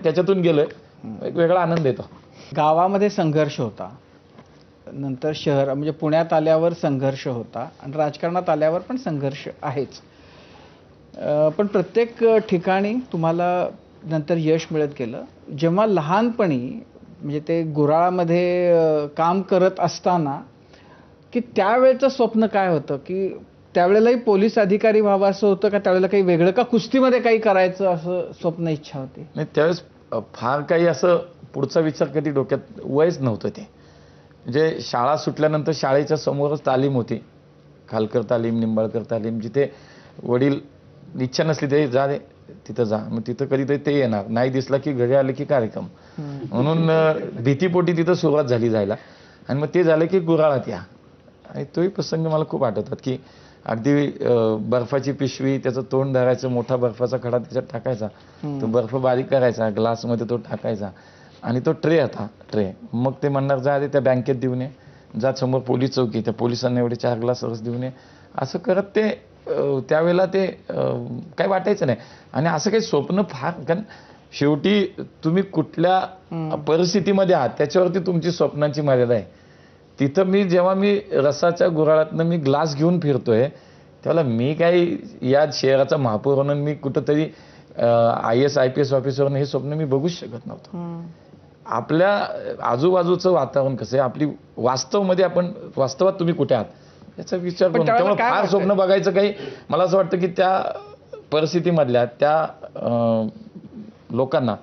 त्याच्यातून गेलोय, एक वेगळा आनंद येतो. गावामध्ये संघर्ष होता, नंतर शहर म्हणजे पुण्यात आल्यावर संघर्ष होता आणि राजकारणात आल्यावर पण संघर्ष आहेच. पण प्रत्येक ठिकाणी तुम्हाला नंतर यश मिळत गेलं. जेव्हा लहानपणी म्हणजे ते गुऱ्हाळामध्ये काम करत असताना की त्यावेळेचं स्वप्न काय होतं, की त्यावेळेलाही पोलीस अधिकारी व्हावं असं होतं का त्यावेळेला काही वेगळं, का कुस्तीमध्ये काही करायचं असं स्वप्न इच्छा होती? नाही, त्यावेळेस फार काही असं पुढचा विचार कधी डोक्यात वयच नव्हतं ते. म्हणजे शाळा सुटल्यानंतर शाळेच्या समोरच तालीम होती, खालकर तालीम, निंबाळकर तालीम, जिथे वडील इच्छा नसली तरी जा रे तिथं जा, मग तिथं कधीतरी ते येणार नाही, दिसला की घरी आले की कार्यक्रम, म्हणून भीतीपोटी तिथं सुरुवात झाली जायला. आणि मग ते झालं की गुऱ्हाळात या. आणि तोही प्रसंग मला खूप आठवतात की अगदी बर्फाची पिशवी, त्याचं तोंड धरायचं, मोठा बर्फाचा खडा त्याच्यात टाकायचा, तो बर्फ बारीक करायचा, ग्लासमध्ये तो टाकायचा आणि तो ट्रे होता, ट्रे. मग ते म्हणणार जा रे त्या बँकेत देऊन ये, जा समोर पोलीस चौकी, त्या पोलिसांना एवढे 4 ग्लास रस देऊन ये. असं करत ते त्यावेळेला ते काही वाटायचं नाही. आणि असं काही स्वप्न फार, कारण शेवटी तुम्ही कुठल्या परिस्थितीमध्ये आहात त्याच्यावरती तुमची स्वप्नांची मर्यादा आहे. तिथं जेव्हा मी रसाच्या गुऱ्हाळातनं मी ग्लास घेऊन फिरतोय, त्यावेळेला मी काही या शहराचा महापौर म्हणून मी कुठंतरी IAS IPS ऑफिसर होणं हे स्वप्न मी बघूच शकत नव्हतो. आपल्या आजूबाजूचं वातावरण कसं आहे, आपली वास्तवमध्ये वास्तवात तुम्ही कुठे आहात याचा विचार करून त्यामुळे फार स्वप्न बघायचं काही, मला असं वाटतं की त्या परिस्थितीमधल्या त्या लोकांना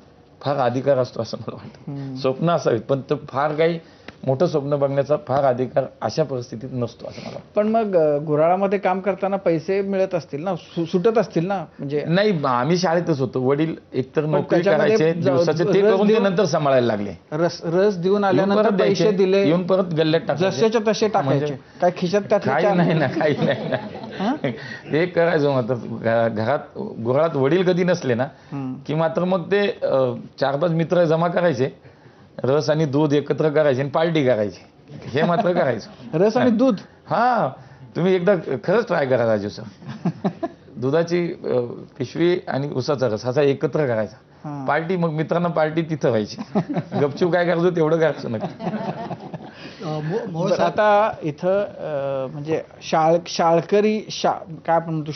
फार अधिकार असतो असं मला वाटतं. स्वप्न असावीत पण तो फार काही मोठं स्वप्न बघण्याचा फार अधिकार अशा परिस्थितीत नसतो असं मला. पण मग गुऱ्हाळामध्ये काम करताना पैसे मिळत असतील ना, सुटत असतील ना? म्हणजे नाही, आम्ही शाळेतच होतो. वडील एकतर नोकरी करायचे दिवसाचे, ते करून ते नंतर सांभाळायला लागले. रस देऊन आल्यानंतर पैसे दिले, येऊन परत गल्ल्यात टाकायचे, जसेच्या तसे टाकायचे, काय खिशात काही नाही ना, काही नाही ना. ते करायचं. मात्र घरात गुऱ्हाळात वडील कधी नसले ना की मात्र मग ते 4-5 मित्र जमा करायचे, रस आणि दूध एकत्र करायचे आणि पार्टी करायची, हे मात्र करायचं. रस आणि दूध? हा, तुम्ही एकदा खरंच ट्राय करा राजू सर. दुधाची पिशवी आणि उसाचा रस असा एकत्र करायचा, पार्टी. मग मित्रांना पार्टी तिथं व्हायची. गपचूप काय करायचं तेवढं करायचं नक्की. आता इथं म्हणजे शाळकरी काय आपण म्हणतो